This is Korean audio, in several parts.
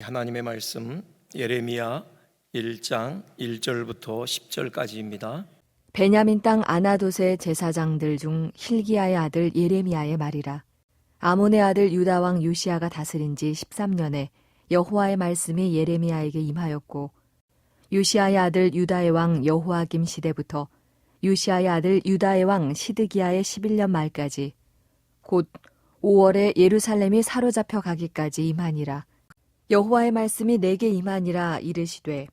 하나님의 말씀 예레미야 1장 1절부터 10절까지입니다. 베냐민 땅 아나돗의 제사장들 중 hil기야의 아들 예레미야의 말이라. 아몬의 아들 유다 왕 요시야가 다스린 지 13년에 여호와의 말씀이 예레미야에게 임하였고, 요시야의 아들 유다의 왕 여호아김 시대부터 요시야의 아들 유다의 왕 시드기야의 11년 말까지 곧 5월에 예루살렘이 사로잡혀 가기까지 임하니라. 여호와의 말씀이 내게 임하니라. 이르시되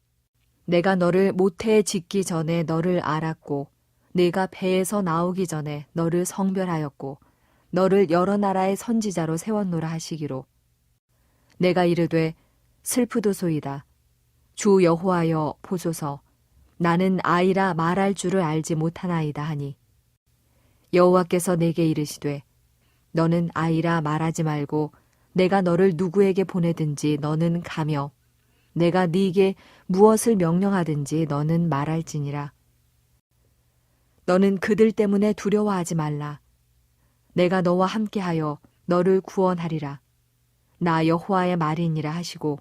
내가 너를 모태에 짓기 전에 너를 알았고 네가 배에서 나오기 전에 너를 성별하였고 너를 여러 나라의 선지자로 세웠노라 하시기로, 내가 이르되 슬프도소이다. 주 여호와여 보소서, 나는 아이라 말할 줄을 알지 못하나이다 하니, 여호와께서 내게 이르시되 너는 아이라 말하지 말고 내가 너를 누구에게 보내든지 너는 가며 내가 네게 무엇을 명령하든지 너는 말할지니라. 너는 그들 때문에 두려워하지 말라. 내가 너와 함께하여 너를 구원하리라. 나 여호와의 말이니라 하시고,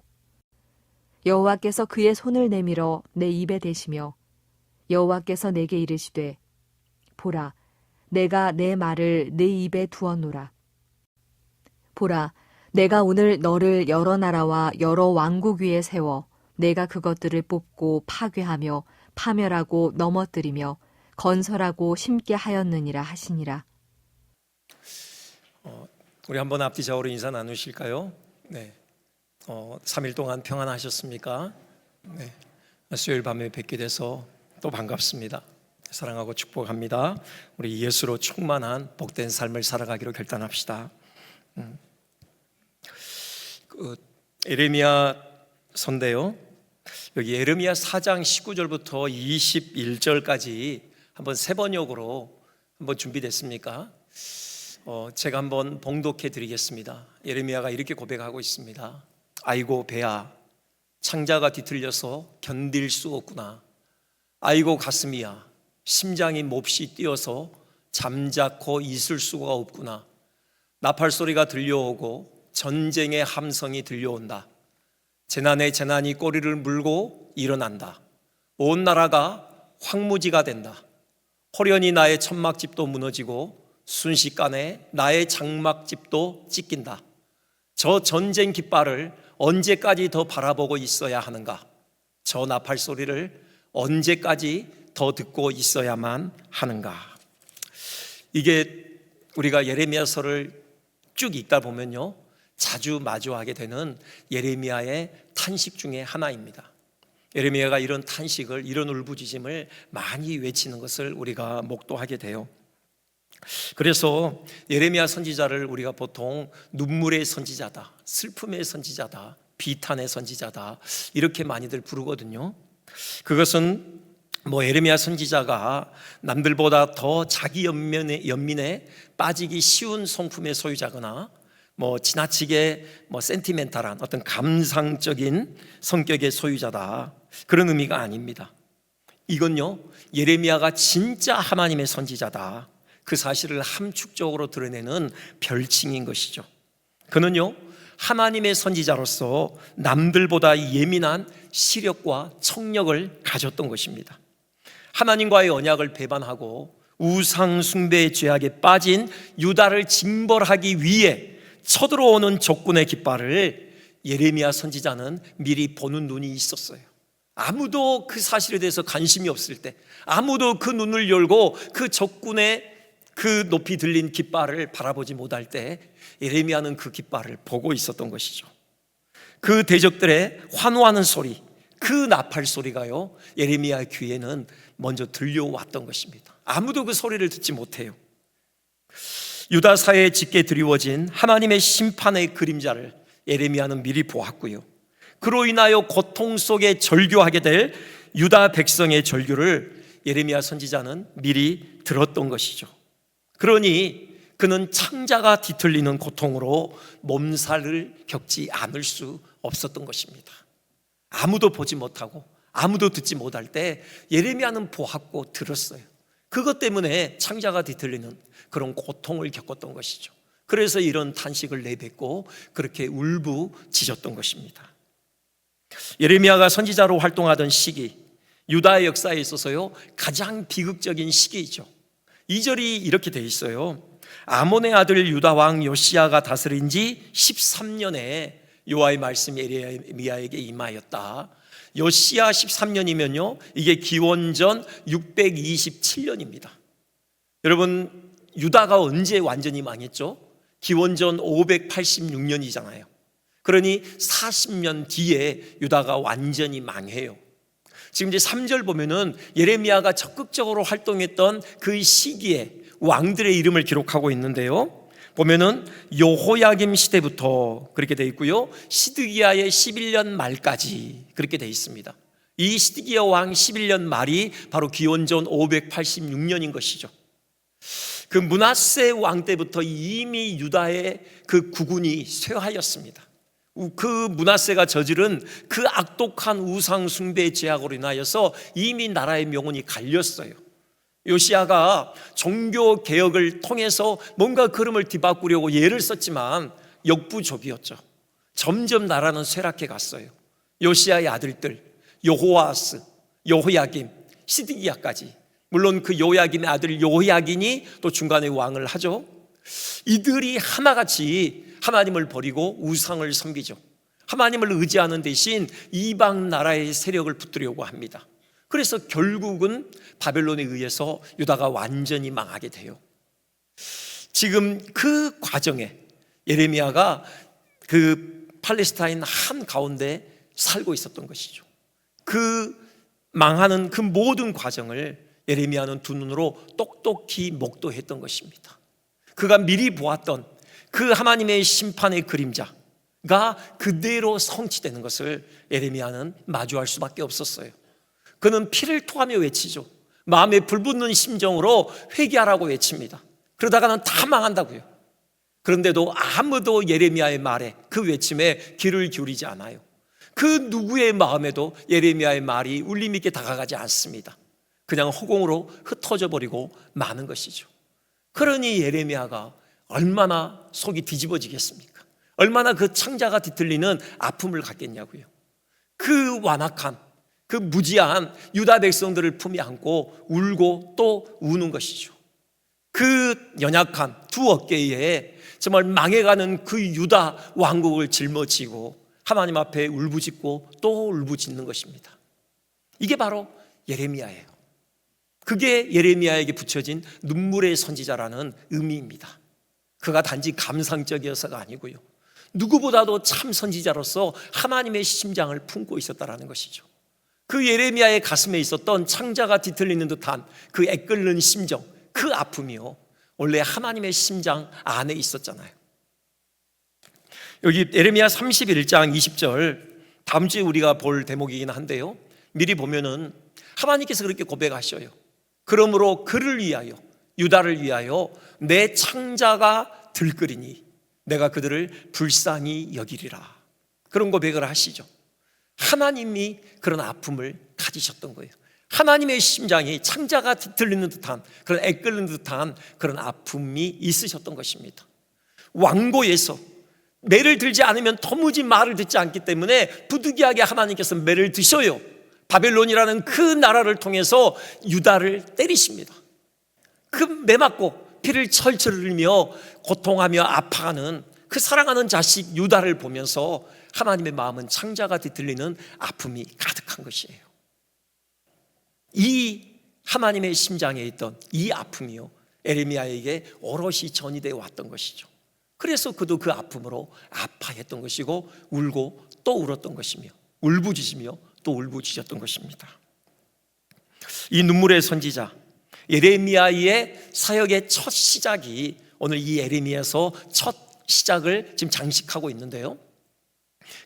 여호와께서 그의 손을 내밀어 내 입에 대시며 여호와께서 내게 이르시되 보라, 내가 내 말을 내 입에 두었노라. 보라, 내가 오늘 너를 여러 나라와 여러 왕국 위에 세워 내가 그것들을 뽑고 파괴하며 파멸하고 넘어뜨리며 건설하고 심게 하였느니라 하시니라. 우리 한번 앞뒤 좌우로 인사 나누실까요? 네. 3일 동안 평안하셨습니까? 네. 수요일 밤에 뵙게 돼서 또 반갑습니다. 사랑하고 축복합니다. 우리 예수로 충만한 복된 삶을 살아가기로 결단합시다. 예레미야 선데요, 여기 예레미야 4장 19절부터 21절까지 한번 세 번역으로 한번 준비됐습니까? 제가 한번 봉독해 드리겠습니다. 예레미야가 이렇게 고백하고 있습니다. 아이고 배야, 창자가 뒤틀려서 견딜 수 없구나. 아이고 가슴이야, 심장이 몹시 뛰어서 잠자코 있을 수가 없구나. 나팔 소리가 들려오고 전쟁의 함성이 들려온다. 재난에 재난이 꼬리를 물고 일어난다. 온 나라가 황무지가 된다. 호련히 나의 천막집도 무너지고 순식간에 나의 장막집도 찢긴다. 저 전쟁 깃발을 언제까지 더 바라보고 있어야 하는가? 저 나팔 소리를 언제까지 더 듣고 있어야만 하는가? 이게 우리가 예레미야서를 쭉 읽다 보면요, 자주 마주하게 되는 예레미야의 탄식 중에 하나입니다. 예레미야가 이런 탄식을, 이런 울부짖음을 많이 외치는 것을 우리가 목도하게 돼요. 그래서 예레미야 선지자를 우리가 보통 눈물의 선지자다, 슬픔의 선지자다, 비탄의 선지자다, 이렇게 많이들 부르거든요. 그것은 예레미야 선지자가 남들보다 더 자기 연민에 빠지기 쉬운 성품의 소유자거나 지나치게 센티멘탈한 어떤 감상적인 성격의 소유자다, 그런 의미가 아닙니다. 이건요, 예레미야가 진짜 하나님의 선지자다, 그 사실을 함축적으로 드러내는 별칭인 것이죠. 그는요, 하나님의 선지자로서 남들보다 예민한 시력과 청력을 가졌던 것입니다. 하나님과의 언약을 배반하고 우상 숭배의 죄악에 빠진 유다를 징벌하기 위해 쳐들어오는 적군의 깃발을 예레미야 선지자는 미리 보는 눈이 있었어요. 아무도 그 사실에 대해서 관심이 없을 때, 아무도 그 눈을 열고 그 적군의 그 높이 들린 깃발을 바라보지 못할 때 예레미야는 그 깃발을 보고 있었던 것이죠. 그 대적들의 환호하는 소리, 그 나팔 소리가요, 예레미야의 귀에는 먼저 들려왔던 것입니다. 아무도 그 소리를 듣지 못해요. 유다 사회에 짙게 드리워진 하나님의 심판의 그림자를 예레미야는 미리 보았고요, 그로 인하여 고통 속에 절규하게 될 유다 백성의 절규를 예레미야 선지자는 미리 들었던 것이죠. 그러니 그는 창자가 뒤틀리는 고통으로 몸살을 겪지 않을 수 없었던 것입니다. 아무도 보지 못하고 아무도 듣지 못할 때 예레미야는 보았고 들었어요. 그것 때문에 창자가 뒤틀리는 그런 고통을 겪었던 것이죠. 그래서 이런 탄식을 내뱉고 그렇게 울부짖었던 것입니다. 예레미야가 선지자로 활동하던 시기, 유다의 역사에 있어서요 가장 비극적인 시기이죠. 2절이 이렇게 돼 있어요. 아몬의 아들 유다 왕 요시야가 다스린 지 13년에 여호와의 말씀이 예레미야에게 임하였다. 요시야 13년이면요 이게 기원전 627년입니다. 여러분, 유다가 언제 완전히 망했죠? 기원전 586년이잖아요. 그러니 40년 뒤에 유다가 완전히 망해요. 지금 이제 3절 보면은 예레미야가 적극적으로 활동했던 그 시기에 왕들의 이름을 기록하고 있는데요. 보면은 여호야김 시대부터 그렇게 돼 있고요. 시드기야의 11년 말까지 그렇게 돼 있습니다. 이 시드기야 왕 11년 말이 바로 기원전 586년인 것이죠. 그 므낫세 왕 때부터 이미 유다의 그 국운이 쇠하였습니다. 그 므낫세가 저지른 그 악독한 우상 숭배의 죄악으로 인하여서 이미 나라의 명운이 갈렸어요. 요시야가 종교 개혁을 통해서 뭔가 흐름을 뒤바꾸려고 예를 썼지만 역부족이었죠. 점점 나라는 쇠락해 갔어요. 요시야의 아들들 여호아스, 여호야김, 시드기야까지, 물론 그 여호야김의 아들 여호야긴이 또 중간에 왕을 하죠. 이들이 하나같이 하나님을 버리고 우상을 섬기죠. 하나님을 의지하는 대신 이방 나라의 세력을 붙들려고 합니다. 그래서 결국은 바벨론에 의해서 유다가 완전히 망하게 돼요. 지금 그 과정에 예레미야가 그 팔레스타인 한 가운데 살고 있었던 것이죠. 그 망하는 그 모든 과정을 예레미야는 두 눈으로 똑똑히 목도했던 것입니다. 그가 미리 보았던 그 하나님의 심판의 그림자가 그대로 성취되는 것을 예레미야는 마주할 수밖에 없었어요. 그는 피를 토하며 외치죠. 마음에 불붙는 심정으로 회개하라고 외칩니다. 그러다가는 다 망한다고요. 그런데도 아무도 예레미야의 말에, 그 외침에 귀를 기울이지 않아요. 그 누구의 마음에도 예레미야의 말이 울림 있게 다가가지 않습니다. 그냥 허공으로 흩어져 버리고 마는 것이죠. 그러니 예레미야가 얼마나 속이 뒤집어지겠습니까? 얼마나 그 창자가 뒤틀리는 아픔을 갖겠냐고요. 그 완악한, 그 무지한 유다 백성들을 품에 안고 울고 또 우는 것이죠. 그 연약한 두 어깨에 정말 망해가는 그 유다 왕국을 짊어지고 하나님 앞에 울부짖고 또 울부짖는 것입니다. 이게 바로 예레미야예요. 그게 예레미야에게 붙여진 눈물의 선지자라는 의미입니다. 그가 단지 감상적이어서가 아니고요, 누구보다도 참 선지자로서 하나님의 심장을 품고 있었다라는 것이죠. 그 예레미야의 가슴에 있었던 창자가 뒤틀리는 듯한 그 애끓는 심정, 그 아픔이요, 원래 하나님의 심장 안에 있었잖아요. 여기 예레미야 31장 20절, 다음 주에 우리가 볼 대목이긴 한데요, 미리 보면은 하나님께서 그렇게 고백하셔요. 그러므로 그를 위하여, 유다를 위하여 내 창자가 들끓이니 내가 그들을 불쌍히 여기리라. 그런 고백을 하시죠. 하나님이 그런 아픔을 가지셨던 거예요. 하나님의 심장이 창자가 뒤틀리는 듯한, 그런 애끓는 듯한 그런 아픔이 있으셨던 것입니다. 왕고에서 매를 들지 않으면 도무지 말을 듣지 않기 때문에 부득이하게 하나님께서 매를 드셔요. 바벨론이라는 그 나라를 통해서 유다를 때리십니다. 그 매 맞고 피를 철철 흘리며 고통하며 아파하는 그 사랑하는 자식 유다를 보면서 하나님의 마음은 창자가 뒤틀리는 아픔이 가득한 것이에요. 이 하나님의 심장에 있던 이 아픔이요, 예레미야에게 오롯이 전이되어 왔던 것이죠. 그래서 그도 그 아픔으로 아파했던 것이고 울고 또 울었던 것이며 울부짖으며 또 울부짖었던 것입니다. 이 눈물의 선지자 예레미야의 사역의 첫 시작이 오늘 이 예레미야에서 첫 시작을 지금 장식하고 있는데요,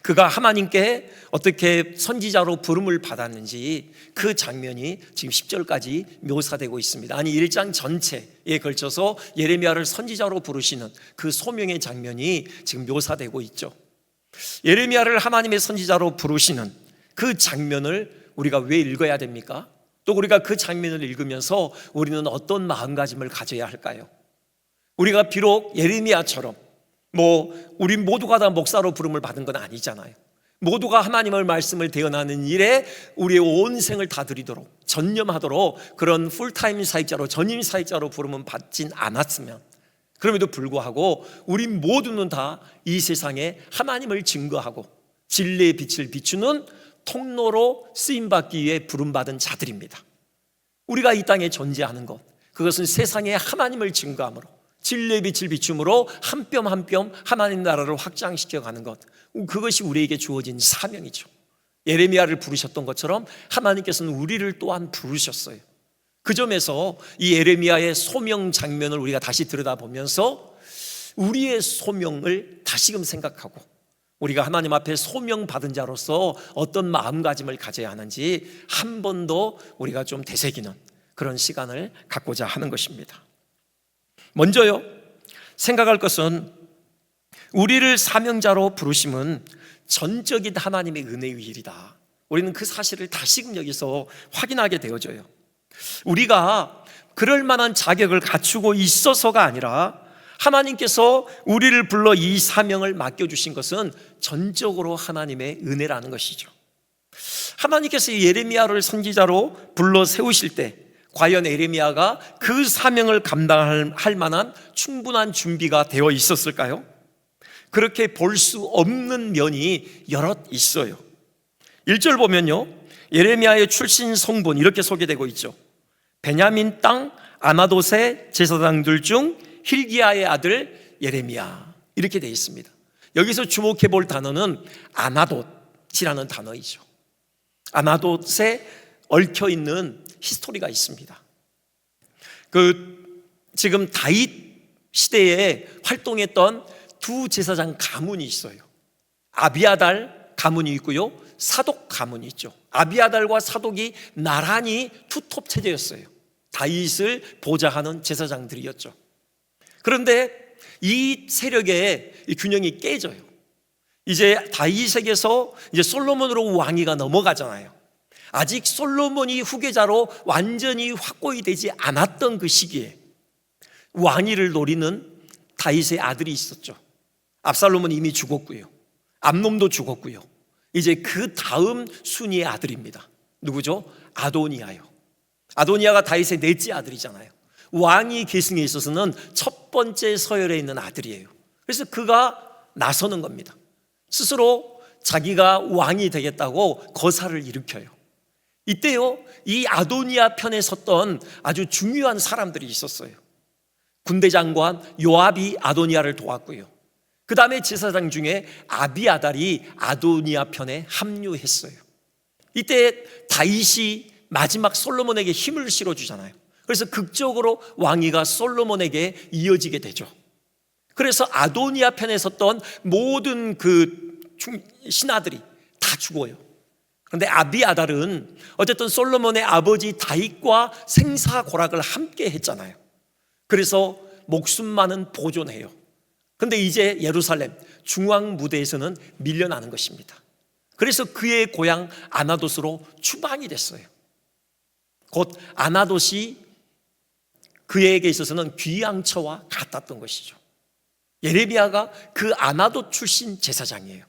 그가 하나님께 어떻게 선지자로 부름을 받았는지 그 장면이 지금 10절까지 묘사되고 있습니다. 아니 1장 전체에 걸쳐서 예레미야를 선지자로 부르시는 그 소명의 장면이 지금 묘사되고 있죠. 예레미야를 하나님의 선지자로 부르시는 그 장면을 우리가 왜 읽어야 됩니까? 또 우리가 그 장면을 읽으면서 우리는 어떤 마음가짐을 가져야 할까요? 우리가 비록 예레미야처럼 우리 모두가 다 목사로 부름을 받은 건 아니잖아요. 모두가 하나님의 말씀을 대언하는 일에 우리의 온 생을 다 드리도록 전념하도록 그런 풀타임 사역자로, 전임 사역자로 부름은 받진 않았으면, 그럼에도 불구하고 우리 모두는 다 이 세상에 하나님을 증거하고 진리의 빛을 비추는 통로로 쓰임받기 위해 부름받은 자들입니다. 우리가 이 땅에 존재하는 것, 그것은 세상에 하나님을 증거함으로, 진리의 빛을 비춤으로 한 뼘 한 뼘 하나님 나라를 확장시켜 가는 것, 그것이 우리에게 주어진 사명이죠. 예레미야를 부르셨던 것처럼 하나님께서는 우리를 또한 부르셨어요. 그 점에서 이 예레미야의 소명 장면을 우리가 다시 들여다보면서 우리의 소명을 다시금 생각하고, 우리가 하나님 앞에 소명받은 자로서 어떤 마음가짐을 가져야 하는지 한 번 더 우리가 좀 되새기는 그런 시간을 갖고자 하는 것입니다. 먼저요, 생각할 것은 우리를 사명자로 부르심은 전적인 하나님의 은혜의 일이다. 우리는 그 사실을 다시금 여기서 확인하게 되어져요. 우리가 그럴 만한 자격을 갖추고 있어서가 아니라 하나님께서 우리를 불러 이 사명을 맡겨주신 것은 전적으로 하나님의 은혜라는 것이죠. 하나님께서 예레미야를 선지자로 불러 세우실 때 과연 예레미야가 그 사명을 감당할 만한 충분한 준비가 되어 있었을까요? 그렇게 볼 수 없는 면이 여럿 있어요. 1절 보면요, 예레미야의 출신 성분 이렇게 소개되고 있죠. 베냐민 땅 아나돗의 제사장들 중 hil기야의 아들 예레미야, 이렇게 되어 있습니다. 여기서 주목해 볼 단어는 아나돗이라는 단어이죠. 아나돗에 얽혀 있는 히스토리가 있습니다. 지금 다윗 시대에 활동했던 두 제사장 가문이 있어요. 아비아달 가문이 있고요, 사독 가문이 있죠. 아비아달과 사독이 나란히 투톱 체제였어요. 다윗을 보좌하는 제사장들이었죠. 그런데 이 세력의 균형이 깨져요. 이제 다윗에게서 이제 솔로몬으로 왕위가 넘어가잖아요. 아직 솔로몬이 후계자로 완전히 확고히 되지 않았던 그 시기에 왕위를 노리는 다윗의 아들이 있었죠. 압살롬은 이미 죽었고요, 암놈도 죽었고요. 이제 그 다음 순위의 아들입니다. 누구죠? 아도니아요. 아도니아가 다윗의 넷째 아들이잖아요. 왕위 계승에 있어서는 첫 번째 서열에 있는 아들이에요. 그래서 그가 나서는 겁니다. 스스로 자기가 왕이 되겠다고 거사를 일으켜요. 이때요, 이 아도니아 편에 섰던 아주 중요한 사람들이 있었어요. 군대 장관 요압이 아도니아를 도왔고요, 그 다음에 제사장 중에 아비아달이 아도니아 편에 합류했어요. 이때 다윗이 마지막 솔로몬에게 힘을 실어주잖아요. 그래서 극적으로 왕위가 솔로몬에게 이어지게 되죠. 그래서 아도니아 편에 섰던 모든 그 신하들이 다 죽어요. 그런데 아비아달은 어쨌든 솔로몬의 아버지 다윗과 생사고락을 함께 했잖아요. 그래서 목숨만은 보존해요. 그런데 이제 예루살렘 중앙 무대에서는 밀려나는 것입니다. 그래서 그의 고향 아나돗으로 추방이 됐어요. 곧 아나돗이 그에게 있어서는 귀양처와 같았던 것이죠. 예레미야가 그 아나돗 출신 제사장이에요.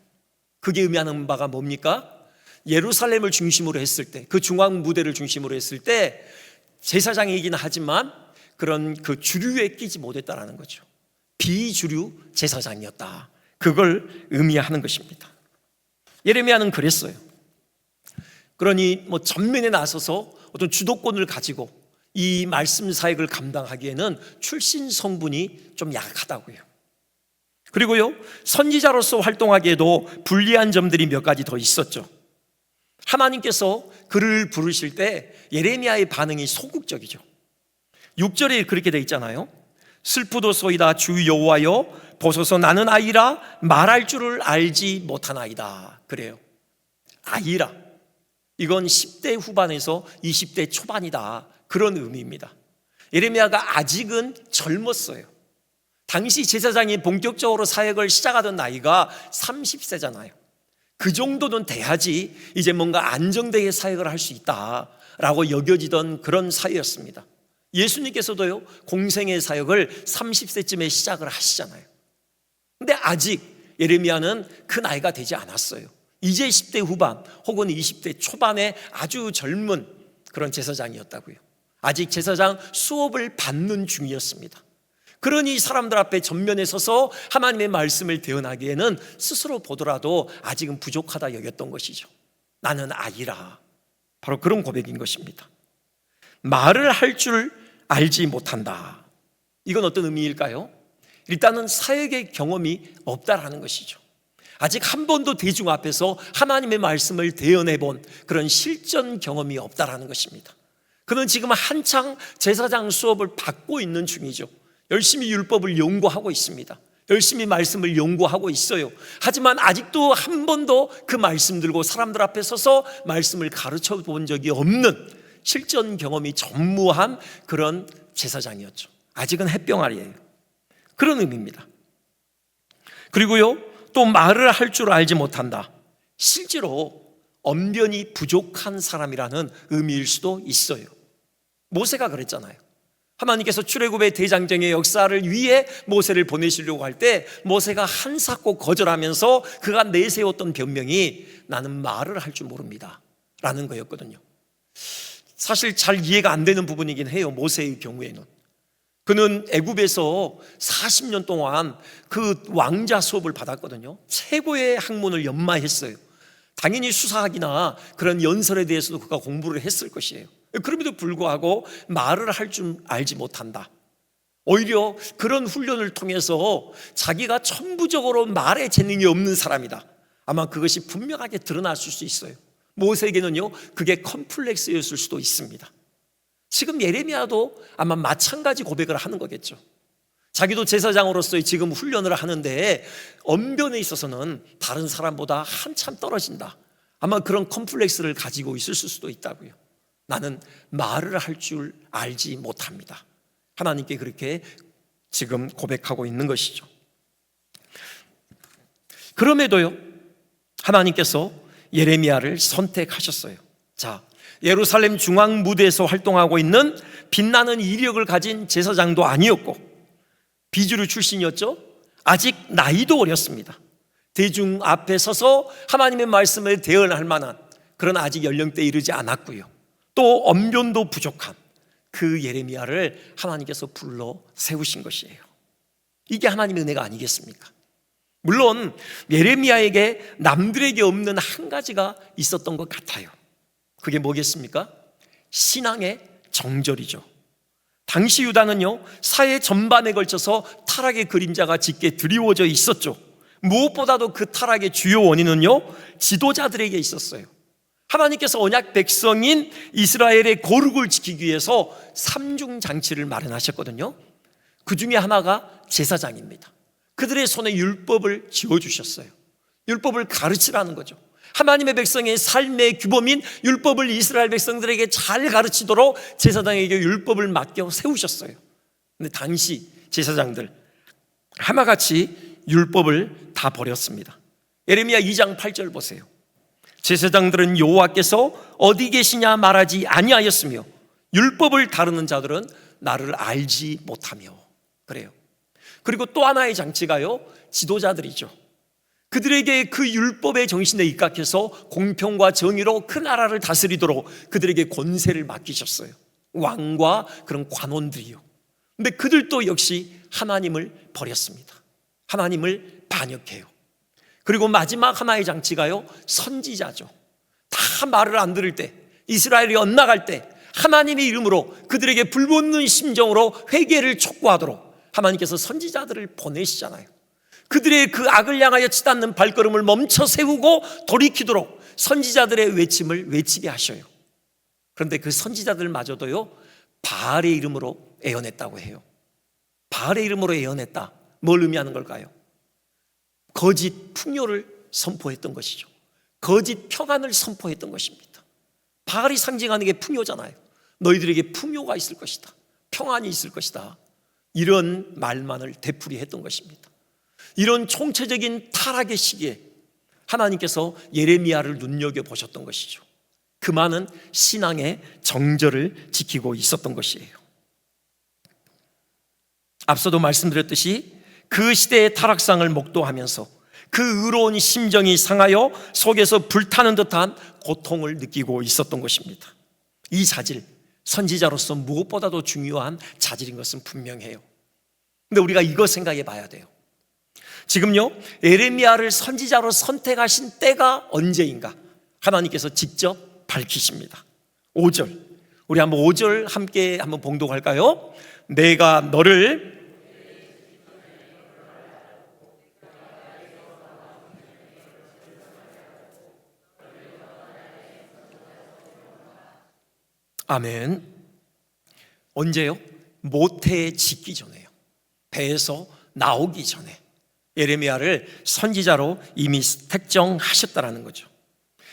그게 의미하는 바가 뭡니까? 예루살렘을 중심으로 했을 때, 그 중앙 무대를 중심으로 했을 때 제사장이긴 하지만 그런 그 주류에 끼지 못했다라는 거죠. 비주류 제사장이었다. 그걸 의미하는 것입니다. 예레미야는 그랬어요. 그러니 전면에 나서서 어떤 주도권을 가지고 이 말씀 사역을 감당하기에는 출신 성분이 좀 약하다고요. 그리고요, 선지자로서 활동하기에도 불리한 점들이 몇 가지 더 있었죠. 하나님께서 그를 부르실 때 예레미야의 반응이 소극적이죠. 6절에 그렇게 돼 있잖아요. 슬프도소이다 주 여호와여 보소서 나는 아이라 말할 줄을 알지 못하나이다. 그래요. 아이라, 이건 10대 후반에서 20대 초반이다, 그런 의미입니다. 예레미야가 아직은 젊었어요. 당시 제사장이 본격적으로 사역을 시작하던 나이가 30세잖아요. 그 정도는 돼야지 이제 뭔가 안정되게 사역을 할 수 있다라고 여겨지던 그런 사이였습니다. 예수님께서도요, 공생의 사역을 30세쯤에 시작을 하시잖아요. 근데 아직 예레미야는 그 나이가 되지 않았어요. 이제 10대 후반 혹은 20대 초반의 아주 젊은 그런 제사장이었다고요. 아직 제사장 수업을 받는 중이었습니다. 그러니 사람들 앞에 전면에 서서 하나님의 말씀을 대언하기에는 스스로 보더라도 아직은 부족하다 여겼던 것이죠. 나는 아이라. 바로 그런 고백인 것입니다. 말을 할 줄 알지 못한다. 이건 어떤 의미일까요? 일단은 사역의 경험이 없다라는 것이죠. 아직 한 번도 대중 앞에서 하나님의 말씀을 대언해 본 그런 실전 경험이 없다라는 것입니다. 그는 지금 한창 제사장 수업을 받고 있는 중이죠. 열심히 율법을 연구하고 있습니다. 열심히 말씀을 연구하고 있어요. 하지만 아직도 한 번도 그 말씀 들고 사람들 앞에 서서 말씀을 가르쳐 본 적이 없는 실전 경험이 전무한 그런 제사장이었죠. 아직은 햇병아리예요. 그런 의미입니다. 그리고요, 또 말을 할 줄 알지 못한다. 실제로 언변이 부족한 사람이라는 의미일 수도 있어요. 모세가 그랬잖아요. 하나님께서 출애굽의 대장정의 역사를 위해 모세를 보내시려고 할 때 모세가 한사코 거절하면서 그가 내세웠던 변명이 나는 말을 할 줄 모릅니다 라는 거였거든요. 사실 잘 이해가 안 되는 부분이긴 해요. 모세의 경우에는 그는 애굽에서 40년 동안 그 왕자 수업을 받았거든요. 최고의 학문을 연마했어요. 당연히 수사학이나 그런 연설에 대해서도 그가 공부를 했을 것이에요. 그럼에도 불구하고 말을 할 줄 알지 못한다. 오히려 그런 훈련을 통해서 자기가 천부적으로 말에 재능이 없는 사람이다. 아마 그것이 분명하게 드러났을 수 있어요. 모세에게는요, 그게 컴플렉스였을 수도 있습니다. 지금 예레미야도 아마 마찬가지 고백을 하는 거겠죠. 자기도 제사장으로서의 지금 훈련을 하는데 언변에 있어서는 다른 사람보다 한참 떨어진다. 아마 그런 컴플렉스를 가지고 있을 수도 있다고요. 나는 말을 할 줄 알지 못합니다. 하나님께 그렇게 지금 고백하고 있는 것이죠. 그럼에도요, 하나님께서 예레미야를 선택하셨어요. 자, 예루살렘 중앙 무대에서 활동하고 있는 빛나는 이력을 가진 제사장도 아니었고 비주류 출신이었죠. 아직 나이도 어렸습니다. 대중 앞에 서서 하나님의 말씀을 대언할 만한 그런 아직 연령대에 이르지 않았고요. 또 언변도 부족한 그 예레미야를 하나님께서 불러 세우신 것이에요. 이게 하나님의 은혜가 아니겠습니까? 물론 예레미야에게 남들에게 없는 한 가지가 있었던 것 같아요. 그게 뭐겠습니까? 신앙의 정절이죠. 당시 유다는요, 사회 전반에 걸쳐서 타락의 그림자가 짙게 드리워져 있었죠. 무엇보다도 그 타락의 주요 원인은요, 지도자들에게 있었어요. 하나님께서 언약 백성인 이스라엘의 거룩을 지키기 위해서 삼중장치를 마련하셨거든요. 그 중에 하나가 제사장입니다. 그들의 손에 율법을 지어주셨어요. 율법을 가르치라는 거죠. 하나님의 백성의 삶의 규범인 율법을 이스라엘 백성들에게 잘 가르치도록 제사장에게 율법을 맡겨 세우셨어요. 근데 당시 제사장들 하나같이 율법을 다 버렸습니다. 예레미야 2장 8절 보세요. 제사장들은 여호와께서 어디 계시냐 말하지 아니하였으며 율법을 다루는 자들은 나를 알지 못하며. 그래요. 그리고 또 하나의 장치가요, 지도자들이죠. 그들에게 그 율법의 정신에 입각해서 공평과 정의로 그 나라를 다스리도록 그들에게 권세를 맡기셨어요. 왕과 그런 관원들이요. 근데 그들도 역시 하나님을 버렸습니다. 하나님을 반역해요. 그리고 마지막 하나의 장치가요, 선지자죠. 다 말을 안 들을 때, 이스라엘이 엇나갈 때 하나님의 이름으로 그들에게 불붙는 심정으로 회개를 촉구하도록 하나님께서 선지자들을 보내시잖아요. 그들의 그 악을 향하여 치닫는 발걸음을 멈춰 세우고 돌이키도록 선지자들의 외침을 외치게 하셔요. 그런데 그 선지자들마저도요, 바알의 이름으로 애언했다고 해요. 바알의 이름으로 애언했다. 뭘 의미하는 걸까요? 거짓 풍요를 선포했던 것이죠. 거짓 평안을 선포했던 것입니다. 바알이 상징하는 게 풍요잖아요. 너희들에게 풍요가 있을 것이다. 평안이 있을 것이다. 이런 말만을 되풀이했던 것입니다. 이런 총체적인 타락의 시기에 하나님께서 예레미야를 눈여겨보셨던 것이죠. 그 많은 신앙의 정절을 지키고 있었던 것이에요. 앞서도 말씀드렸듯이 그 시대의 타락상을 목도하면서 그 의로운 심정이 상하여 속에서 불타는 듯한 고통을 느끼고 있었던 것입니다. 이 자질, 선지자로서 무엇보다도 중요한 자질인 것은 분명해요. 근데 우리가 이거 생각해 봐야 돼요. 지금요, 예레미야를 선지자로 선택하신 때가 언제인가? 하나님께서 직접 밝히십니다. 5절, 우리 한번 5절 함께 한번 봉독할까요? 내가 너를 아멘. 언제요? 모태에 짓기 전에요. 배에서 나오기 전에 예레미야를 선지자로 이미 택정하셨다라는 거죠.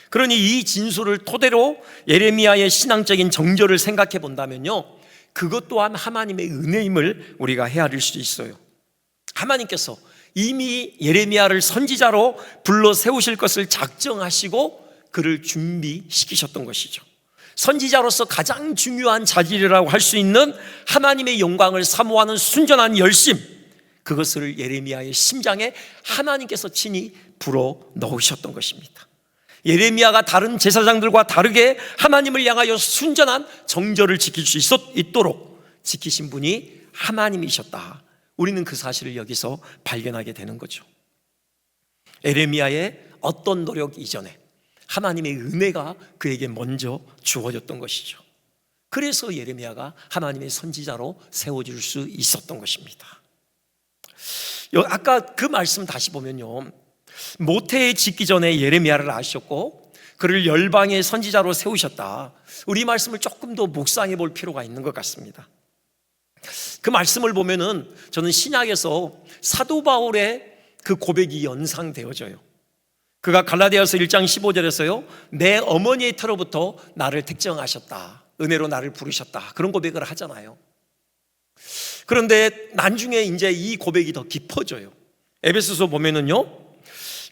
그러니 이 진술을 토대로 예레미야의 신앙적인 정조를 생각해 본다면요, 그것 또한 하나님의 은혜임을 우리가 헤아릴 수 있어요. 하나님께서 이미 예레미야를 선지자로 불러 세우실 것을 작정하시고 그를 준비시키셨던 것이죠. 선지자로서 가장 중요한 자질이라고 할 수 있는 하나님의 영광을 사모하는 순전한 열심, 그것을 예레미야의 심장에 하나님께서 친히 불어 넣으셨던 것입니다. 예레미야가 다른 제사장들과 다르게 하나님을 향하여 순전한 정절을 지킬 수 있도록 지키신 분이 하나님이셨다. 우리는 그 사실을 여기서 발견하게 되는 거죠. 예레미야의 어떤 노력 이전에 하나님의 은혜가 그에게 먼저 주어졌던 것이죠. 그래서 예레미야가 하나님의 선지자로 세워질 수 있었던 것입니다. 아까 그 말씀 다시 보면요, 모태에 짓기 전에 예레미야를 아셨고 그를 열방의 선지자로 세우셨다. 우리 말씀을 조금 더 묵상해 볼 필요가 있는 것 같습니다. 그 말씀을 보면은 저는 신약에서 사도 바울의 그 고백이 연상되어져요. 그가 갈라디아서 1장 15절에서요, 내 어머니의 태로부터 나를 택정하셨다, 은혜로 나를 부르셨다, 그런 고백을 하잖아요. 그런데 나중에 이제 이 고백이 더 깊어져요. 에베소서 보면은요,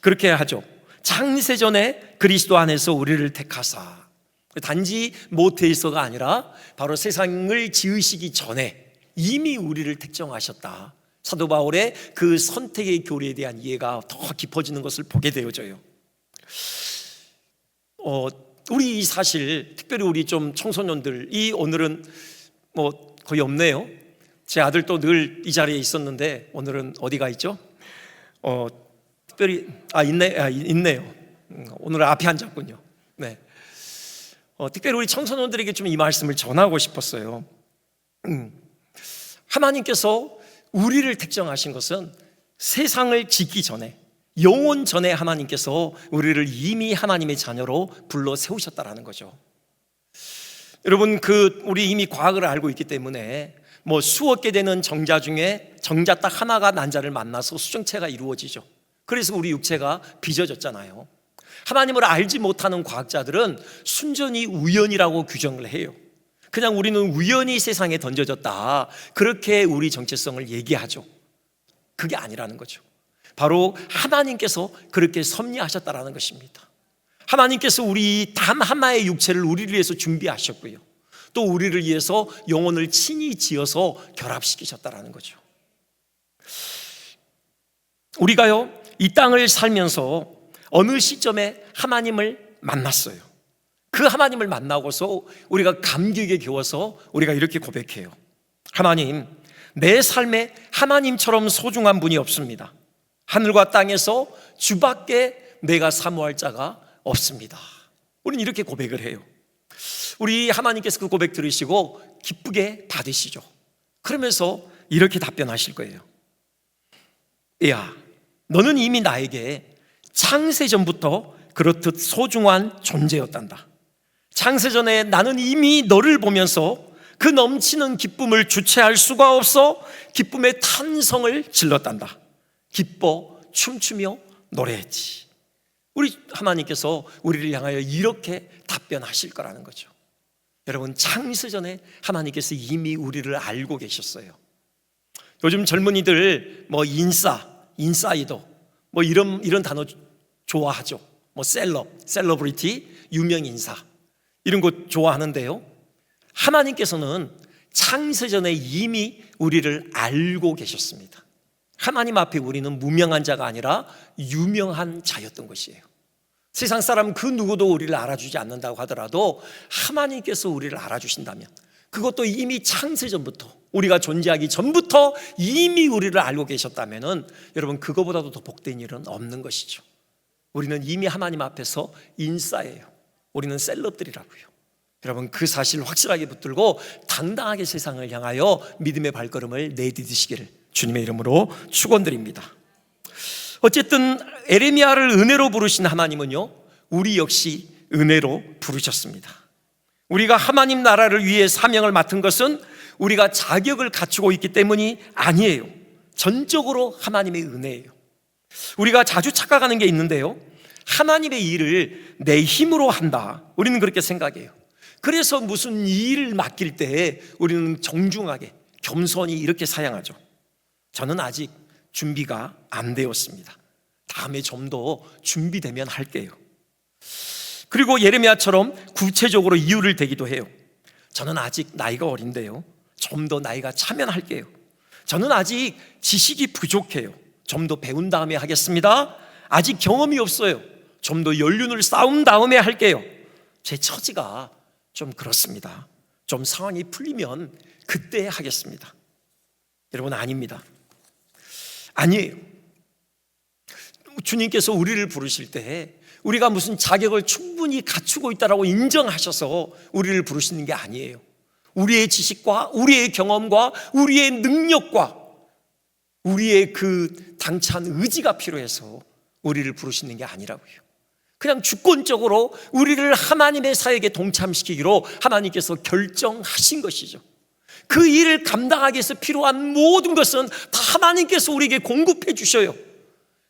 그렇게 하죠. 창세전에 그리스도 안에서 우리를 택하사, 단지 모태에서가 아니라 바로 세상을 지으시기 전에 이미 우리를 택정하셨다. 사도 바울의 그 선택의 교리에 대한 이해가 더 깊어지는 것을 보게 되어져요. 우리 사실 특별히 우리 좀 청소년들이 오늘은 뭐 거의 없네요. 제 아들도 늘 이 자리에 있었는데 오늘은 어디가 있죠? 특별히 있네요. 오늘 앞에 앉았군요. 네. 특별히 우리 청소년들에게 좀 이 말씀을 전하고 싶었어요. 하나님께서 우리를 택정하신 것은 세상을 짓기 전에, 영원 전에 하나님께서 우리를 이미 하나님의 자녀로 불러 세우셨다라는 거죠. 여러분, 우리 이미 과학을 알고 있기 때문에 뭐 수억 개 되는 정자 중에 정자 딱 하나가 난자를 만나서 수정체가 이루어지죠. 그래서 우리 육체가 빚어졌잖아요. 하나님을 알지 못하는 과학자들은 순전히 우연이라고 규정을 해요. 그냥 우리는 우연히 세상에 던져졌다, 그렇게 우리 정체성을 얘기하죠. 그게 아니라는 거죠. 바로 하나님께서 그렇게 섭리하셨다라는 것입니다. 하나님께서 우리 단 하나의 육체를 우리를 위해서 준비하셨고요, 또 우리를 위해서 영혼을 친히 지어서 결합시키셨다라는 거죠. 우리가요, 이 땅을 살면서 어느 시점에 하나님을 만났어요. 그 하나님을 만나고서 우리가 감격에 겨워서 우리가 이렇게 고백해요. 하나님, 내 삶에 하나님처럼 소중한 분이 없습니다. 하늘과 땅에서 주밖에 내가 사모할 자가 없습니다. 우리는 이렇게 고백을 해요. 우리 하나님께서 그 고백 들으시고 기쁘게 받으시죠. 그러면서 이렇게 답변하실 거예요. 야, 너는 이미 나에게 창세전부터 그렇듯 소중한 존재였단다. 창세전에 나는 이미 너를 보면서 그 넘치는 기쁨을 주체할 수가 없어 기쁨의 탄성을 질렀단다. 기뻐 춤추며 노래했지. 우리 하나님께서 우리를 향하여 이렇게 답변하실 거라는 거죠. 여러분, 창세전에 하나님께서 이미 우리를 알고 계셨어요. 요즘 젊은이들 뭐 인사이더 뭐 이런 단어 좋아하죠. 뭐 셀러브리티, 유명 인사, 이런 거 좋아하는데요, 하나님께서는 창세전에 이미 우리를 알고 계셨습니다. 하나님 앞에 우리는 무명한 자가 아니라 유명한 자였던 것이에요. 세상 사람 그 누구도 우리를 알아주지 않는다고 하더라도 하나님께서 우리를 알아주신다면, 그것도 이미 창세전부터, 우리가 존재하기 전부터 이미 우리를 알고 계셨다면 여러분, 그거보다도 더 복된 일은 없는 것이죠. 우리는 이미 하나님 앞에서 인싸예요. 우리는 셀럽들이라고요. 여러분, 그 사실을 확실하게 붙들고 당당하게 세상을 향하여 믿음의 발걸음을 내디디시기를 주님의 이름으로 축원드립니다. 어쨌든 에레미야를 은혜로 부르신 하나님은요, 우리 역시 은혜로 부르셨습니다. 우리가 하나님 나라를 위해 사명을 맡은 것은 우리가 자격을 갖추고 있기 때문이 아니에요. 전적으로 하나님의 은혜예요. 우리가 자주 착각하는 게 있는데요, 하나님의 일을 내 힘으로 한다, 우리는 그렇게 생각해요. 그래서 무슨 일을 맡길 때 우리는 정중하게 겸손히 이렇게 사양하죠. 저는 아직 준비가 안 되었습니다. 다음에 좀 더 준비되면 할게요. 그리고 예레미야처럼 구체적으로 이유를 대기도 해요. 저는 아직 나이가 어린데요, 좀 더 나이가 차면 할게요. 저는 아직 지식이 부족해요. 좀 더 배운 다음에 하겠습니다. 아직 경험이 없어요. 좀 더 연륜을 쌓은 다음에 할게요. 제 처지가 좀 그렇습니다. 좀 상황이 풀리면 그때 하겠습니다. 여러분, 아닙니다. 아니에요. 주님께서 우리를 부르실 때 우리가 무슨 자격을 충분히 갖추고 있다고 인정하셔서 우리를 부르시는 게 아니에요. 우리의 지식과 우리의 경험과 우리의 능력과 우리의 그 당찬 의지가 필요해서 우리를 부르시는 게 아니라고요. 그냥 주권적으로 우리를 하나님의 사역에 동참시키기로 하나님께서 결정하신 것이죠. 그 일을 감당하기 위해서 필요한 모든 것은 다 하나님께서 우리에게 공급해 주셔요.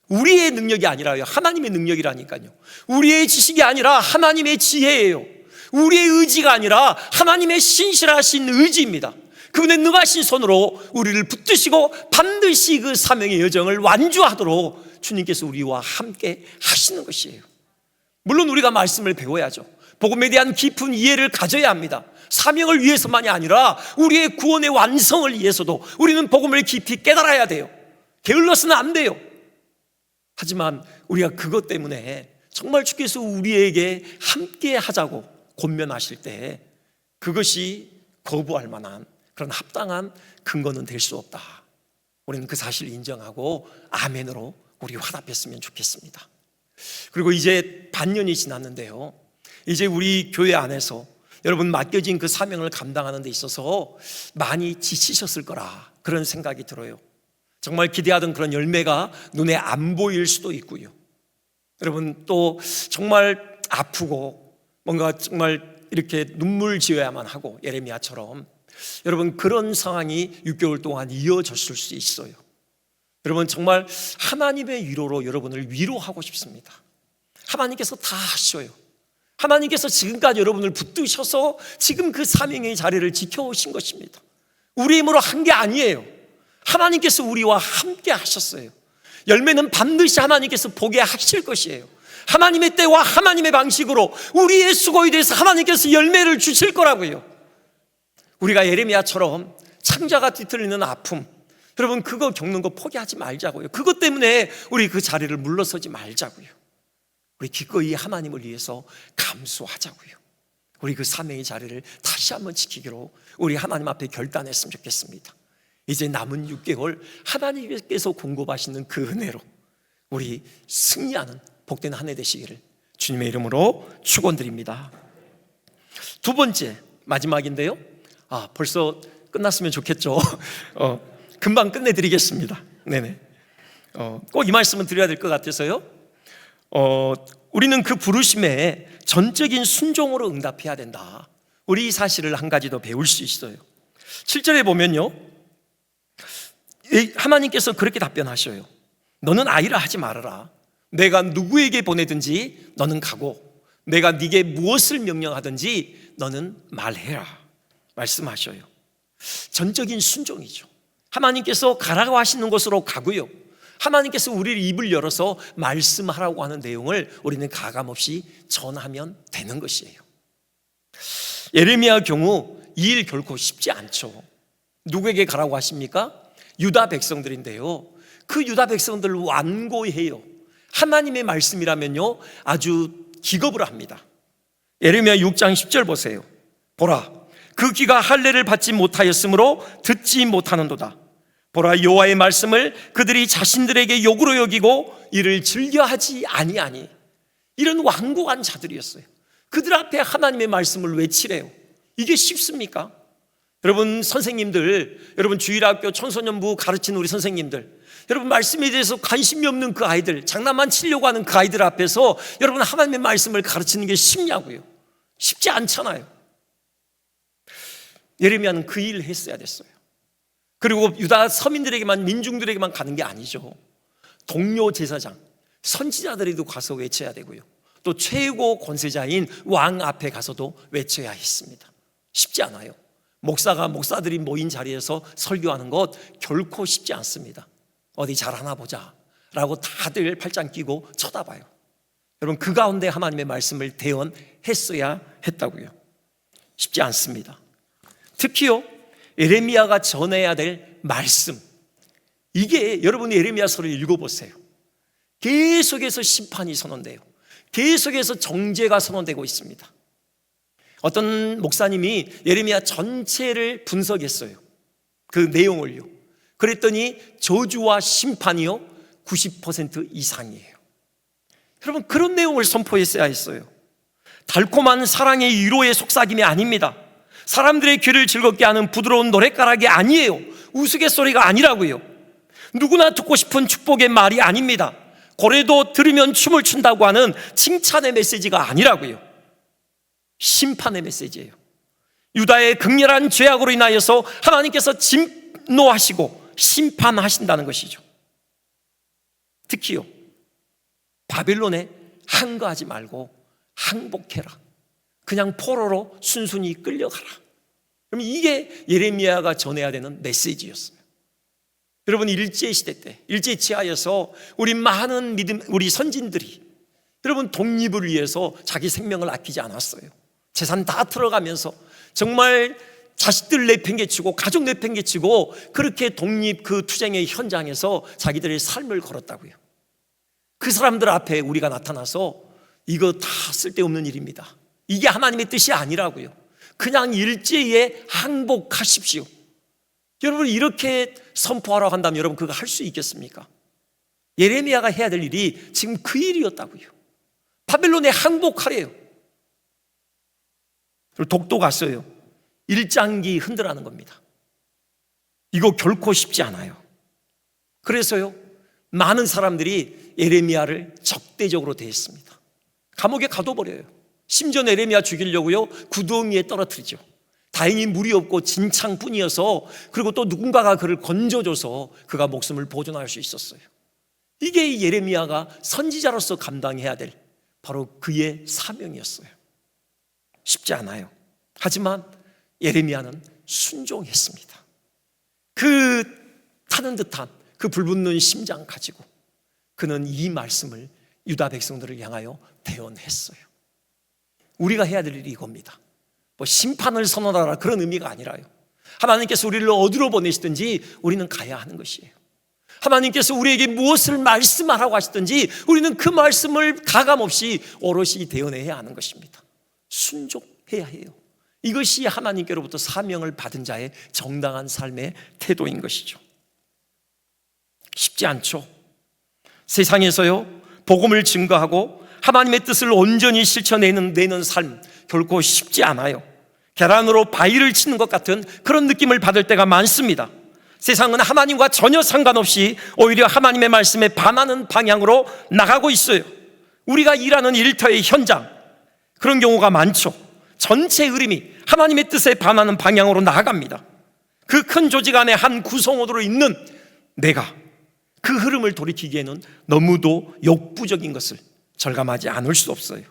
우리의 능력이 아니라요, 하나님의 능력이라니까요. 우리의 지식이 아니라 하나님의 지혜예요. 우리의 의지가 아니라 하나님의 신실하신 의지입니다. 그분의 능하신 손으로 우리를 붙드시고 반드시 그 사명의 여정을 완주하도록 주님께서 우리와 함께 하시는 것이에요. 물론 우리가 말씀을 배워야죠. 복음에 대한 깊은 이해를 가져야 합니다. 사명을 위해서만이 아니라 우리의 구원의 완성을 위해서도 우리는 복음을 깊이 깨달아야 돼요. 게을러서는 안 돼요. 하지만 우리가 그것 때문에 정말 주께서 우리에게 함께 하자고 권면하실 때 그것이 거부할 만한 그런 합당한 근거는 될 수 없다. 우리는 그 사실을 인정하고 아멘으로 우리 화답했으면 좋겠습니다. 그리고 이제 반년이 지났는데요, 이제 우리 교회 안에서 여러분 맡겨진 그 사명을 감당하는 데 있어서 많이 지치셨을 거라 그런 생각이 들어요. 정말 기대하던 그런 열매가 눈에 안 보일 수도 있고요. 여러분, 또 정말 아프고 뭔가 정말 이렇게 눈물 지어야만 하고 예레미야처럼 여러분 그런 상황이 6개월 동안 이어졌을 수 있어요. 여러분, 정말 하나님의 위로로 여러분을 위로하고 싶습니다. 하나님께서 다 하셔요. 하나님께서 지금까지 여러분을 붙드셔서 지금 그 사명의 자리를 지켜오신 것입니다. 우리 힘으로 한 게 아니에요. 하나님께서 우리와 함께 하셨어요. 열매는 반드시 하나님께서 보게 하실 것이에요. 하나님의 때와 하나님의 방식으로 우리의 수고에 대해서 하나님께서 열매를 주실 거라고요. 우리가 예레미야처럼 창자가 뒤틀리는 아픔, 여러분 그거 겪는 거 포기하지 말자고요. 그것 때문에 우리 그 자리를 물러서지 말자고요. 우리 기꺼이 하나님을 위해서 감수하자고요. 우리 그 사명의 자리를 다시 한번 지키기로 우리 하나님 앞에 결단했으면 좋겠습니다. 이제 남은 6개월 하나님께서 공급하시는 그 은혜로 우리 승리하는 복된 한 해 되시기를 주님의 이름으로 축원드립니다. 두 번째, 마지막인데요, 벌써 끝났으면 좋겠죠. 금방 끝내드리겠습니다. 네네. 꼭 이 말씀은 드려야 될 것 같아서요. 우리는 그 부르심에 전적인 순종으로 응답해야 된다. 우리 이 사실을 한 가지 더 배울 수 있어요. 7절에 보면요, 하나님께서 그렇게 답변하셔요. 너는 아이라 하지 말아라. 내가 누구에게 보내든지 너는 가고 내가 네게 무엇을 명령하든지 너는 말해라 말씀하셔요. 전적인 순종이죠. 하나님께서 가라고 하시는 곳으로 가고요, 하나님께서 우리를 입을 열어서 말씀하라고 하는 내용을 우리는 가감없이 전하면 되는 것이에요. 예레미야 경우 이 일 결코 쉽지 않죠. 누구에게 가라고 하십니까? 유다 백성들인데요, 그 유다 백성들을 완고해요. 하나님의 말씀이라면요 아주 기겁을 합니다. 예레미야 6장 10절 보세요. 보라, 그 귀가 할례를 받지 못하였으므로 듣지 못하는도다. 보라, 여호와의 말씀을 그들이 자신들에게 욕으로 여기고 이를 즐겨하지 아니하니. 이런 완고한 자들이었어요. 그들 앞에 하나님의 말씀을 외치래요. 이게 쉽습니까? 여러분 선생님들, 여러분 주일학교 청소년부 가르치는 우리 선생님들, 여러분 말씀에 대해서 관심이 없는 그 아이들, 장난만 치려고 하는 그 아이들 앞에서 여러분 하나님의 말씀을 가르치는 게 쉽냐고요? 쉽지 않잖아요. 예레미야는 그 일을 했어야 됐어요. 그리고 유다 서민들에게만, 민중들에게만 가는 게 아니죠. 동료 제사장, 선지자들에도 가서 외쳐야 되고요, 또 최고 권세자인 왕 앞에 가서도 외쳐야 했습니다. 쉽지 않아요. 목사들이 모인 자리에서 설교하는 것 결코 쉽지 않습니다. 어디 잘하나 보자 라고 다들 팔짱 끼고 쳐다봐요. 여러분 그 가운데 하나님의 말씀을 대언했어야 했다고요. 쉽지 않습니다. 특히요 예레미야가 전해야 될 말씀, 이게 여러분이 예레미야서를 읽어보세요. 계속해서 심판이 선언돼요. 계속해서 정죄가 선언되고 있습니다. 어떤 목사님이 예레미야 전체를 분석했어요. 그 내용을요. 그랬더니 저주와 심판이요 90% 이상이에요. 여러분 그런 내용을 선포했어야 했어요. 달콤한 사랑의 위로의 속삭임이 아닙니다. 사람들의 귀를 즐겁게 하는 부드러운 노랫가락이 아니에요. 우스갯소리가 아니라고요. 누구나 듣고 싶은 축복의 말이 아닙니다. 고래도 들으면 춤을 춘다고 하는 칭찬의 메시지가 아니라고요. 심판의 메시지예요. 유다의 극렬한 죄악으로 인하여서 하나님께서 진노하시고 심판하신다는 것이죠. 특히요 바벨론에 항거하지 말고 항복해라. 그냥 포로로 순순히 끌려가라. 그럼 이게 예레미야가 전해야 되는 메시지였어요. 여러분 일제시대 때, 일제치하여서 우리 많은 우리 선진들이 여러분 독립을 위해서 자기 생명을 아끼지 않았어요. 재산 다 틀어가면서 정말 자식들 내팽개치고 가족 내팽개치고 그렇게 독립 그 투쟁의 현장에서 자기들의 삶을 걸었다고요. 그 사람들 앞에 우리가 나타나서 이거 다 쓸데없는 일입니다, 이게 하나님의 뜻이 아니라고요, 그냥 일제에 항복하십시오, 여러분 이렇게 선포하라고 한다면 여러분 그거 할 수 있겠습니까? 예레미야가 해야 될 일이 지금 그 일이었다고요. 바벨론에 항복하래요. 독도 갔어요. 일장기 흔들라는 겁니다. 이거 결코 쉽지 않아요. 그래서요 많은 사람들이 예레미야를 적대적으로 대했습니다. 감옥에 가둬버려요. 심지어 예레미야 죽이려고요 구덩이에 떨어뜨리죠. 다행히 물이 없고 진창뿐이어서, 그리고 또 누군가가 그를 건져줘서 그가 목숨을 보존할 수 있었어요. 이게 예레미야가 선지자로서 감당해야 될 바로 그의 사명이었어요. 쉽지 않아요. 하지만 예레미야는 순종했습니다. 그 타는 듯한 그 불붙는 심장 가지고 그는 이 말씀을 유다 백성들을 향하여 대언했어요. 우리가 해야 될 일이 이겁니다. 뭐 심판을 선언하라 그런 의미가 아니라요, 하나님께서 우리를 어디로 보내시든지 우리는 가야 하는 것이에요. 하나님께서 우리에게 무엇을 말씀하라고 하시든지 우리는 그 말씀을 가감없이 오롯이 대언해야 하는 것입니다. 순종해야 해요. 이것이 하나님께로부터 사명을 받은 자의 정당한 삶의 태도인 것이죠. 쉽지 않죠. 세상에서요 복음을 증거하고 하나님의 뜻을 온전히 실천내는 삶 결코 쉽지 않아요. 계란으로 바위를 치는 것 같은 그런 느낌을 받을 때가 많습니다. 세상은 하나님과 전혀 상관없이 오히려 하나님의 말씀에 반하는 방향으로 나가고 있어요. 우리가 일하는 일터의 현장, 그런 경우가 많죠. 전체 흐름이 하나님의 뜻에 반하는 방향으로 나아갑니다. 그 큰 조직 안에 한 구성원으로 있는 내가 그 흐름을 돌이키기에는 너무도 역부족인 것을 절감하지 않을 수 없어요.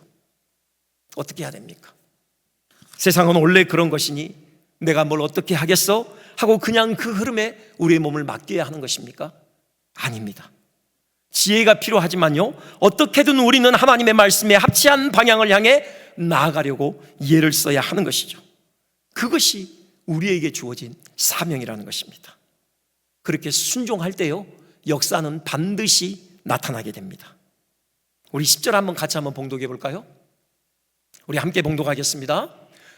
어떻게 해야 됩니까? 세상은 원래 그런 것이니 내가 뭘 어떻게 하겠어? 하고 그냥 그 흐름에 우리의 몸을 맡겨야 하는 것입니까? 아닙니다. 지혜가 필요하지만요 어떻게든 우리는 하나님의 말씀에 합치한 방향을 향해 나아가려고 예를 써야 하는 것이죠. 그것이 우리에게 주어진 사명이라는 것입니다. 그렇게 순종할 때요 역사는 반드시 나타나게 됩니다. 우리 10절 한번 같이 한번 봉독해 볼까요? 우리 함께 봉독하겠습니다.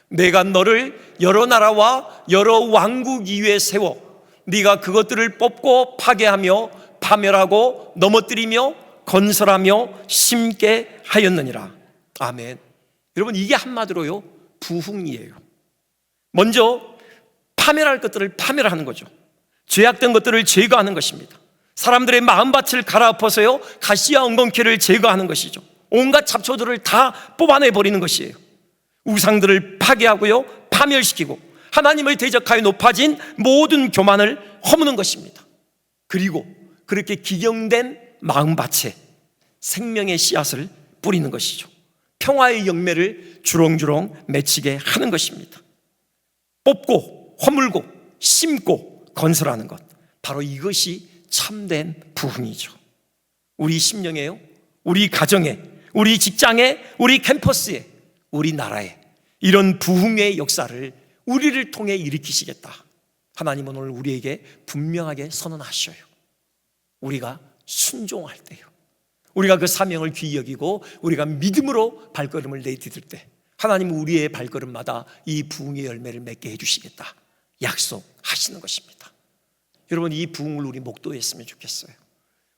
내가 너를 여러 나라와 여러 왕국 위에 세워 네가 그것들을 뽑고 파괴하며 파멸하고 넘어뜨리며 건설하며 심게 하였느니라. 아멘. 여러분, 이게 한마디로요, 부흥이에요. 먼저 파멸할 것들을 파멸하는 거죠. 죄악된 것들을 제거하는 것입니다. 사람들의 마음밭을 갈아엎어서요, 가시와 엉겅퀴를 제거하는 것이죠. 온갖 잡초들을 다 뽑아내버리는 것이에요. 우상들을 파괴하고요, 파멸시키고 하나님을 대적하여 높아진 모든 교만을 허무는 것입니다. 그리고 그렇게 기경된 마음밭에 생명의 씨앗을 뿌리는 것이죠. 평화의 열매를 주렁주렁 맺히게 하는 것입니다. 뽑고 허물고 심고 건설하는 것, 바로 이것이 참된 부흥이죠. 우리 심령에요, 우리 가정에, 우리 직장에, 우리 캠퍼스에, 우리 나라에 이런 부흥의 역사를 우리를 통해 일으키시겠다. 하나님은 오늘 우리에게 분명하게 선언하셔요. 우리가 순종할 때요, 우리가 그 사명을 귀히 여기고 우리가 믿음으로 발걸음을 내디딜 때 하나님은 우리의 발걸음마다 이 부흥의 열매를 맺게 해주시겠다 약속하시는 것입니다. 여러분, 이 부흥을 우리 목도했으면 좋겠어요.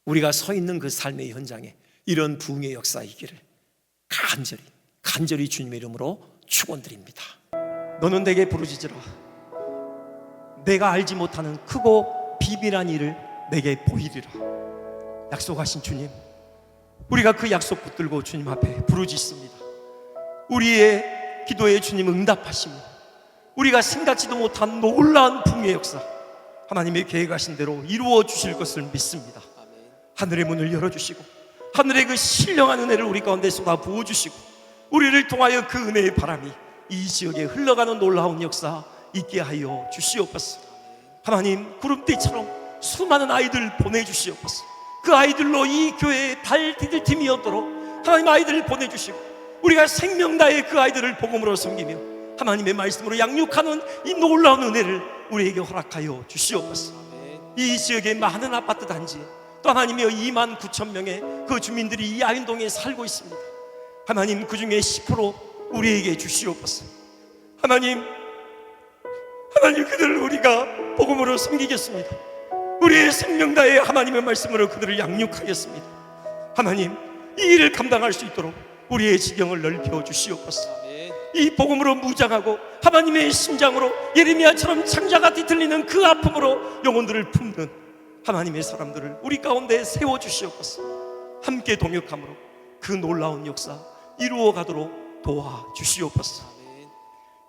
우리가 서 있는 그 삶의 현장에 이런 부흥의 역사이기를 간절히 주님의 이름으로 축원드립니다. 너는 내게 부르짖으라. 내가 알지 못하는 크고 비밀한 일을 내게 보이리라. 약속하신 주님, 우리가 그 약속 붙들고 주님 앞에 부르짖습니다. 우리의 기도에 주님 응답하십니다. 우리가 생각지도 못한 놀라운 부흥의 역사, 하나님의 계획하신 대로 이루어 주실 것을 믿습니다. 하늘의 문을 열어주시고 하늘의 그 신령한 은혜를 우리 가운데 쏟아 부어주시고 우리를 통하여 그 은혜의 바람이 이 지역에 흘러가는 놀라운 역사 있게 하여 주시옵소서. 하나님, 구름대처럼 수많은 아이들 보내주시옵소서. 그 아이들로 이 교회의 발 디딜 팀이 없도록 하나님 아이들을 보내주시고 우리가 생명 다해 그 아이들을 복음으로 섬기며 하나님의 말씀으로 양육하는 이 놀라운 은혜를 우리에게 허락하여 주시옵소서. 이 지역의 많은 아파트 단지, 또 하나님이여 2만 9천 명의 그 주민들이 이 아인동에 살고 있습니다. 하나님, 그 중에 10% 우리에게 주시옵소서. 하나님 그들을 우리가 복음으로 섬기겠습니다. 우리의 생명 다해 하나님의 말씀으로 그들을 양육하겠습니다. 하나님, 이 일을 감당할 수 있도록 우리의 지경을 넓혀 주시옵소서. 이 복음으로 무장하고 하나님의 심장으로 예레미야처럼 창자가 뒤틀리는 그 아픔으로 영혼들을 품는 하나님의 사람들을 우리 가운데 세워주시옵소서. 함께 동역함으로 그 놀라운 역사 이루어 가도록 도와주시옵소서.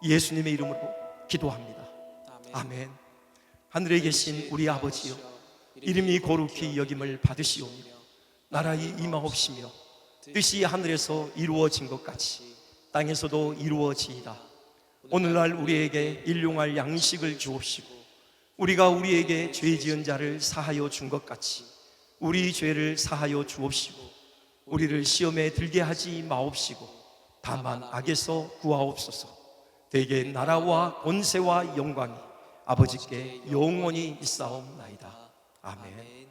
예수님의 이름으로 기도합니다. 아멘. 하늘에 계신 우리 아버지여, 이름이 거룩히 여김을 받으시오며 나라의 임하옵시며 뜻이 하늘에서 이루어진 것 같이 땅에서도 이루어지이다. 오늘날 우리에게 일용할 양식을 주옵시고 우리가 우리에게 죄 지은 자를 사하여 준 것 같이 우리 죄를 사하여 주옵시고 우리를 시험에 들게 하지 마옵시고 다만 악에서 구하옵소서. 대개 나라와 권세와 영광이 아버지께 영원히 있사옵나이다. 아멘.